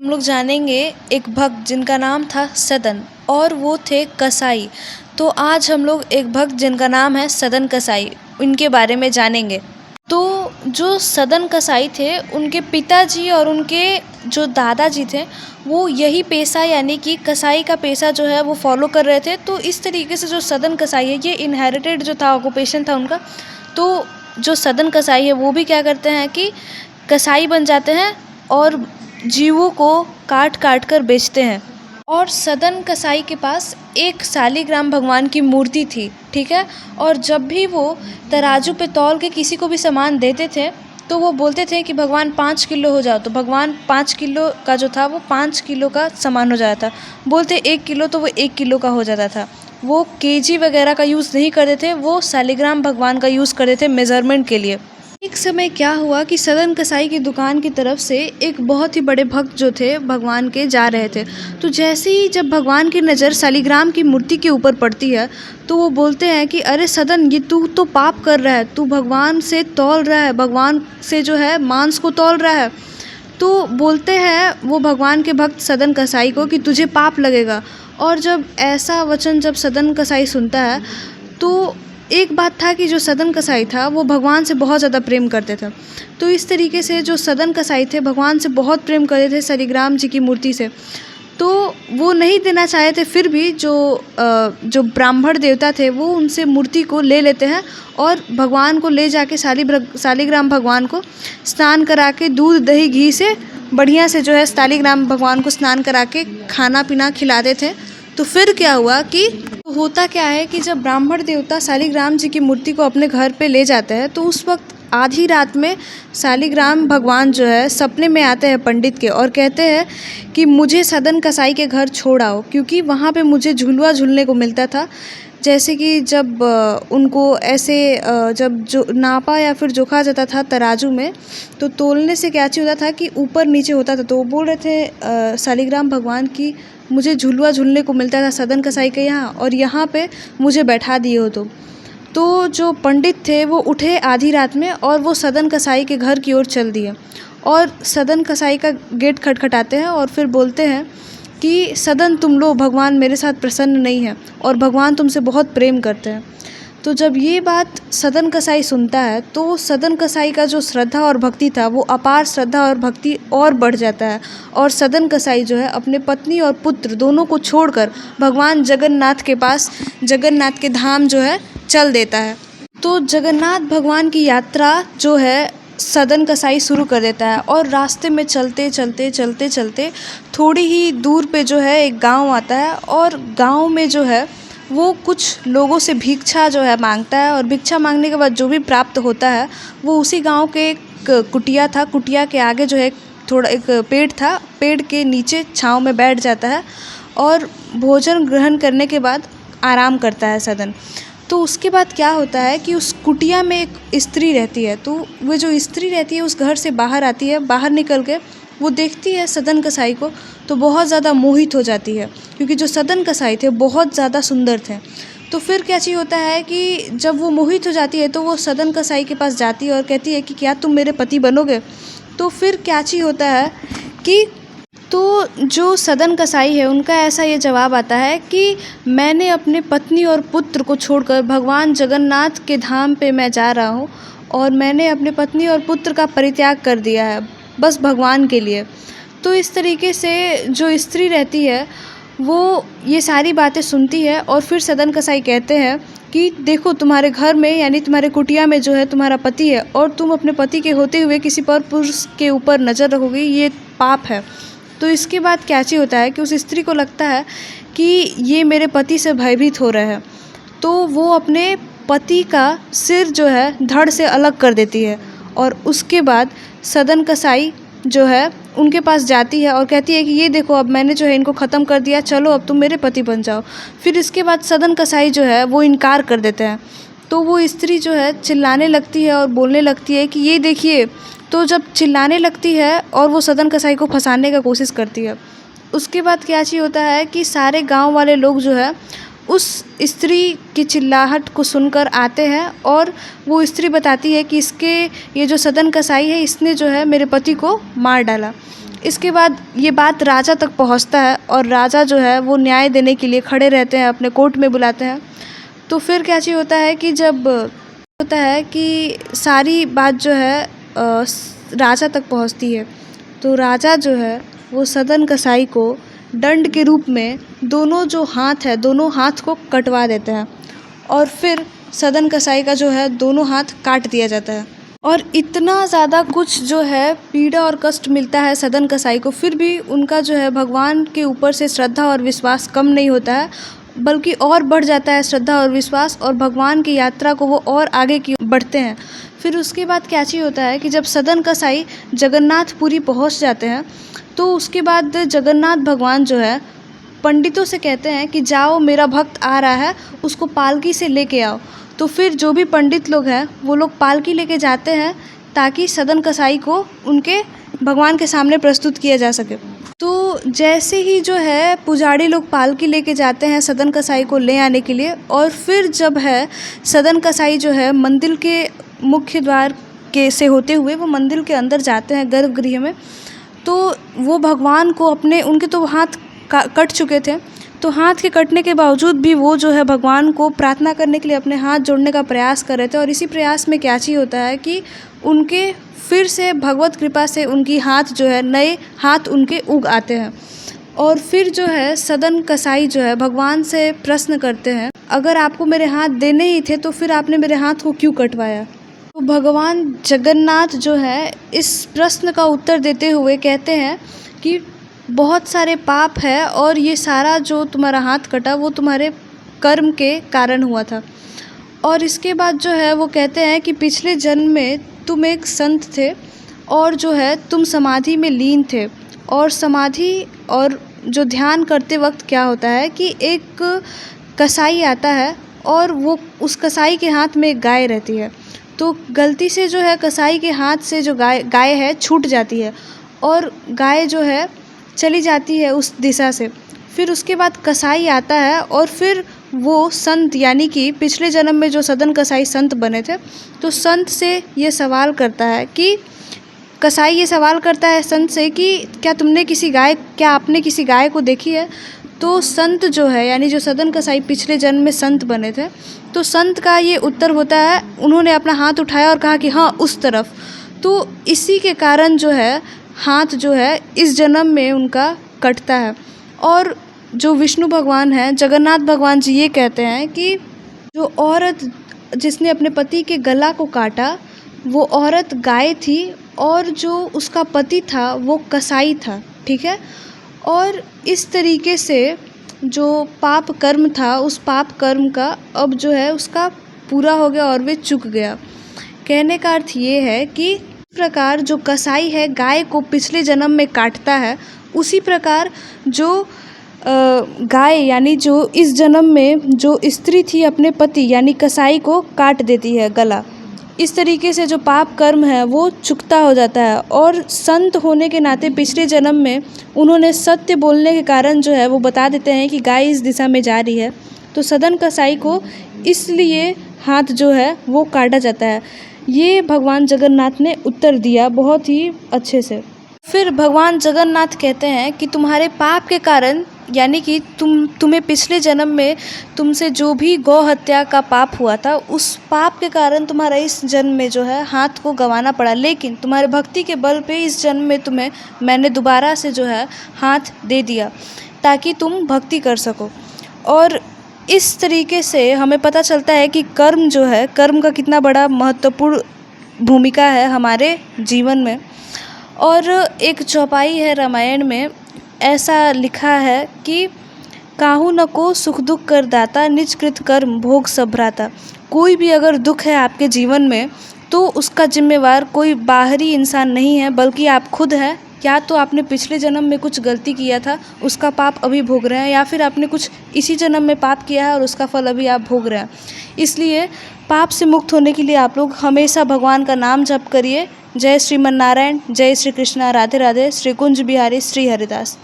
हम लोग जानेंगे एक भक्त जिनका नाम था सदन और वो थे कसाई। तो आज हम लोग एक भक्त जिनका नाम है सदन कसाई इनके बारे में जानेंगे। तो जो सदन कसाई थे उनके पिताजी और उनके जो दादाजी थे वो यही पेशा यानी कि कसाई का पेशा जो है वो फॉलो कर रहे थे। तो इस तरीके से जो सदन कसाई है ये इनहेरिटेड जो था ऑक्यूपेशन था उनका। तो जो सदन कसाई है वो भी क्या करते हैं कि कसाई बन जाते हैं और जीवों को काट काट कर बेचते हैं। और सदन कसाई के पास एक शालिग्राम भगवान की मूर्ति थी, ठीक है। और जब भी वो तराजू पे तौल के किसी को भी सामान देते थे तो वो बोलते थे कि भगवान 5 किलो हो जाओ, तो भगवान 5 किलो का जो था वो 5 किलो का सामान हो जाता था। बोलते 1 किलो तो वो 1 किलो का हो जाता था। वो केजी वगैरह का यूज़ नहीं करते थे, वो शालिग्राम भगवान का यूज़ करते थे मेज़रमेंट के लिए। एक समय क्या हुआ कि सदन कसाई की दुकान की तरफ से एक बहुत ही बड़े भक्त जो थे भगवान के जा रहे थे। तो जैसे ही जब भगवान की नज़र शालिग्राम की मूर्ति के ऊपर पड़ती है तो वो बोलते हैं कि अरे सदन, ये तू तो पाप कर रहा है, तू भगवान से तौल रहा है, भगवान से जो है मांस को तौल रहा है। तो बोलते हैं वो भगवान के भक्त सदन कसाई को कि तुझे पाप लगेगा। और जब ऐसा वचन जब सदन कसाई सुनता है तो एक बात था कि जो सदन कसाई था वो भगवान से बहुत ज़्यादा प्रेम करते थे। तो इस तरीके से जो सदन कसाई थे भगवान से बहुत प्रेम करते थे शालिग्राम जी की मूर्ति से। तो वो नहीं देना चाहे थे, फिर भी जो ब्राह्मण देवता थे वो उनसे मूर्ति को ले लेते हैं और भगवान को ले जाके शालिग्राम भगवान को स्नान करा के दूध दही घी से बढ़िया से जो है शालिग्राम भगवान को स्नान करा के खाना पीना खिलाते थे। तो फिर क्या हुआ कि होता क्या है कि जब ब्राह्मण देवता शालिग्राम जी की मूर्ति को अपने घर पे ले जाते हैं तो उस वक्त आधी रात में शालिग्राम भगवान जो है सपने में आते हैं पंडित के और कहते हैं कि मुझे सदन कसाई के घर छोड़ आओ, क्योंकि वहाँ पे मुझे झुलवा झूलने को मिलता था। जैसे कि जब उनको ऐसे जब जो नापा या फिर जोखा जाता था तराजू में, तो तोलने से क्या चीज़ होता था कि ऊपर नीचे होता था। तो वो बोल रहे थे शालिग्राम भगवान की मुझे झुलवा झूलने को मिलता था सदन कसाई के यहाँ और यहाँ पे मुझे बैठा दिए हो। तो जो पंडित थे वो उठे आधी रात में और वो सदन कसाई के घर की ओर चल दिए और सदन कसाई का गेट खटखटाते हैं और फिर बोलते हैं कि सदन तुम लो, भगवान मेरे साथ प्रसन्न नहीं है और भगवान तुमसे बहुत प्रेम करते हैं। तो जब ये बात सदन कसाई सुनता है तो सदन कसाई का जो श्रद्धा और भक्ति था वो अपार श्रद्धा और भक्ति और बढ़ जाता है और सदन कसाई जो है अपने पत्नी और पुत्र दोनों को छोड़कर भगवान जगन्नाथ के पास, जगन्नाथ के धाम जो है चल देता है। तो जगन्नाथ भगवान की यात्रा जो है सदन कसाई शुरू कर देता है और रास्ते में चलते चलते चलते चलते थोड़ी ही दूर पे जो है एक गांव आता है और गांव में जो है वो कुछ लोगों से भिक्षा जो है मांगता है और भिक्षा मांगने के बाद जो भी प्राप्त होता है वो उसी गांव के एक कुटिया था, कुटिया के आगे जो है थोड़ा एक पेड़ था, पेड़ के नीचे छांव में बैठ जाता है और भोजन ग्रहण करने के बाद आराम करता है सदन। तो उसके बाद क्या होता है कि उस कुटिया में एक स्त्री रहती है। तो वो जो स्त्री रहती है उस घर से बाहर आती है, बाहर निकल के वो देखती है सदन कसाई को तो बहुत ज़्यादा मोहित हो जाती है, क्योंकि जो सदन कसाई थे बहुत ज़्यादा सुंदर थे। तो फिर क्या चीज़ होता है कि जब वो मोहित हो जाती है तो वो सदन कसाई के पास जाती है और कहती है कि क्या तुम मेरे पति बनोगे। तो फिर क्या चीज़ होता है कि तो जो सदन कसाई है उनका ऐसा ये जवाब आता है कि मैंने अपने पत्नी और पुत्र को छोड़कर भगवान जगन्नाथ के धाम पे मैं जा रहा हूँ और मैंने अपने पत्नी और पुत्र का परित्याग कर दिया है बस भगवान के लिए। तो इस तरीके से जो स्त्री रहती है वो ये सारी बातें सुनती है और फिर सदन कसाई कहते हैं कि देखो तुम्हारे घर में यानी तुम्हारे कुटिया में जो है तुम्हारा पति है और तुम अपने पति के होते हुए किसी पर पुरुष के ऊपर नज़र रखोगी, ये पाप है। तो इसके बाद क्या चीज़ होता है कि उस स्त्री को लगता है कि ये मेरे पति से भयभीत हो रहे हैं। तो वो अपने पति का सिर जो है धड़ से अलग कर देती है और उसके बाद सदन कसाई जो है उनके पास जाती है और कहती है कि ये देखो अब मैंने जो है इनको ख़त्म कर दिया, चलो अब तुम मेरे पति बन जाओ। फिर इसके बाद सदन कसाई जो है वो इनकार कर देते हैं। तो वो स्त्री जो है चिल्लाने लगती है और बोलने लगती है कि ये देखिए। तो जब चिल्लाने लगती है और वो सदन कसाई को फंसाने का कोशिश करती है, उसके बाद क्या चीज़ होता है कि सारे गांव वाले लोग जो है उस स्त्री की चिल्लाहट को सुनकर आते हैं और वो स्त्री बताती है कि इसके ये जो सदन कसाई है इसने जो है मेरे पति को मार डाला। इसके बाद ये बात राजा तक पहुंचता है और राजा जो है वो न्याय देने के लिए खड़े रहते हैं, अपने कोर्ट में बुलाते हैं। तो फिर क्या चीज़ होता है कि जब होता है कि सारी बात जो है राजा तक पहुंचती है, तो राजा जो है वो सदन कसाई को दंड के रूप में दोनों जो हाथ है, दोनों हाथ को कटवा देते हैं और फिर सदन कसाई का जो है दोनों हाथ काट दिया जाता है। और इतना ज़्यादा कुछ जो है पीड़ा और कष्ट मिलता है सदन कसाई को, फिर भी उनका जो है भगवान के ऊपर से श्रद्धा और विश्वास कम नहीं होता है, बल्कि और बढ़ जाता है श्रद्धा और विश्वास, और भगवान की यात्रा को वो और आगे की बढ़ते हैं। फिर उसके बाद क्या चीज़ होता है कि जब सदन कसाई जगन्नाथपुरी पहुंच जाते हैं, तो उसके बाद जगन्नाथ भगवान जो है पंडितों से कहते हैं कि जाओ, मेरा भक्त आ रहा है, उसको पालकी से लेके आओ। तो फिर जो भी पंडित लोग हैं वो लोग पालकी लेके जाते हैं ताकि सदन कसाई को उनके भगवान के सामने प्रस्तुत किया जा सके। तो जैसे ही जो है पुजारी लोग पालकी लेके जाते हैं सदन कसाई को ले आने के लिए, और फिर जब है सदन कसाई जो है मंदिर के मुख्य द्वार के से होते हुए वो मंदिर के अंदर जाते हैं गर्भगृह में, तो वो भगवान को अपने, उनके तो हाथ कट चुके थे, तो हाथ के कटने के बावजूद भी वो जो है भगवान को प्रार्थना करने के लिए अपने हाथ जोड़ने का प्रयास कर रहे थे। और इसी प्रयास में क्या चीज़ होता है कि उनके फिर से भगवत कृपा से उनकी हाथ जो है, नए हाथ उनके उग आते हैं। और फिर जो है सदन कसाई जो है भगवान से प्रश्न करते हैं, अगर आपको मेरे हाथ देने ही थे तो फिर आपने मेरे हाथ को क्यों कटवाया। तो भगवान जगन्नाथ जो है इस प्रश्न का उत्तर देते हुए कहते हैं कि बहुत सारे पाप है और ये सारा जो तुम्हारा हाथ कटा वो तुम्हारे कर्म के कारण हुआ था। और इसके बाद जो है वो कहते हैं कि पिछले जन्म में तुम एक संत थे और जो है तुम समाधि में लीन थे, और समाधि और जो ध्यान करते वक्त क्या होता है कि एक कसाई आता है और वो उस कसाई के हाथ में एक गाय रहती है, तो गलती से जो है कसाई के हाथ से जो गाय है छूट जाती है और गाय जो है चली जाती है उस दिशा से। फिर उसके बाद कसाई आता है और फिर वो संत, यानी कि पिछले जन्म में जो सदन कसाई संत बने थे, तो संत से ये सवाल करता है कि कसाई ये सवाल करता है संत से कि क्या आपने किसी गाय को देखी है। तो संत जो है, यानी जो सदन कसाई पिछले जन्म में संत बने थे, तो संत का ये उत्तर होता है, उन्होंने अपना हाथ उठाया और कहा कि हाँ उस तरफ। तो इसी के कारण जो है हाथ जो है इस जन्म में उनका कटता है। और जो विष्णु भगवान हैं, जगन्नाथ भगवान जी ये कहते हैं कि जो औरत जिसने अपने पति के गला को काटा वो औरत गाय थी और जो उसका पति था वो कसाई था, ठीक है। और इस तरीके से जो पाप कर्म था उस पाप कर्म का अब जो है उसका पूरा हो गया और वे चुक गया। कहने का अर्थ ये है कि इस प्रकार जो कसाई है गाय को पिछले जन्म में काटता है, उसी प्रकार जो गाय यानी जो इस जन्म में जो स्त्री थी अपने पति यानी कसाई को काट देती है गला। इस तरीके से जो पाप कर्म है वो चुकता हो जाता है। और संत होने के नाते पिछले जन्म में उन्होंने सत्य बोलने के कारण जो है वो बता देते हैं कि गाय इस दिशा में जा रही है, तो सदन कसाई को इसलिए हाथ जो है वो काटा जाता है। ये भगवान जगन्नाथ ने उत्तर दिया बहुत ही अच्छे से। फिर भगवान जगन्नाथ कहते हैं कि तुम्हारे पाप के कारण, यानी कि तुम्हें पिछले जन्म में तुमसे जो भी गौ हत्या का पाप हुआ था उस पाप के कारण तुम्हारा इस जन्म में जो है हाथ को गंवाना पड़ा, लेकिन तुम्हारे भक्ति के बल पे इस जन्म में तुम्हें मैंने दोबारा से जो है हाथ दे दिया ताकि तुम भक्ति कर सको। और इस तरीके से हमें पता चलता है कि कर्म जो है, कर्म का कितना बड़ा महत्वपूर्ण भूमिका है हमारे जीवन में। और एक चौपाई है रामायण में, ऐसा लिखा है कि काहू न को सुख दुख कर दाता, निज कृत कर्म भोग सब भ्राता। कोई भी अगर दुख है आपके जीवन में तो उसका जिम्मेवार कोई बाहरी इंसान नहीं है बल्कि आप खुद हैं। या तो आपने पिछले जन्म में कुछ गलती किया था उसका पाप अभी भोग रहे हैं, या फिर आपने कुछ इसी जन्म में पाप किया है और उसका फल अभी आप भोग रहे हैं। इसलिए पाप से मुक्त होने के लिए आप लोग हमेशा भगवान का नाम जप करिए। जय श्रीमन नारायण, जय श्री कृष्णा, राधे राधे, श्री कुंज बिहारी, श्री हरिदास।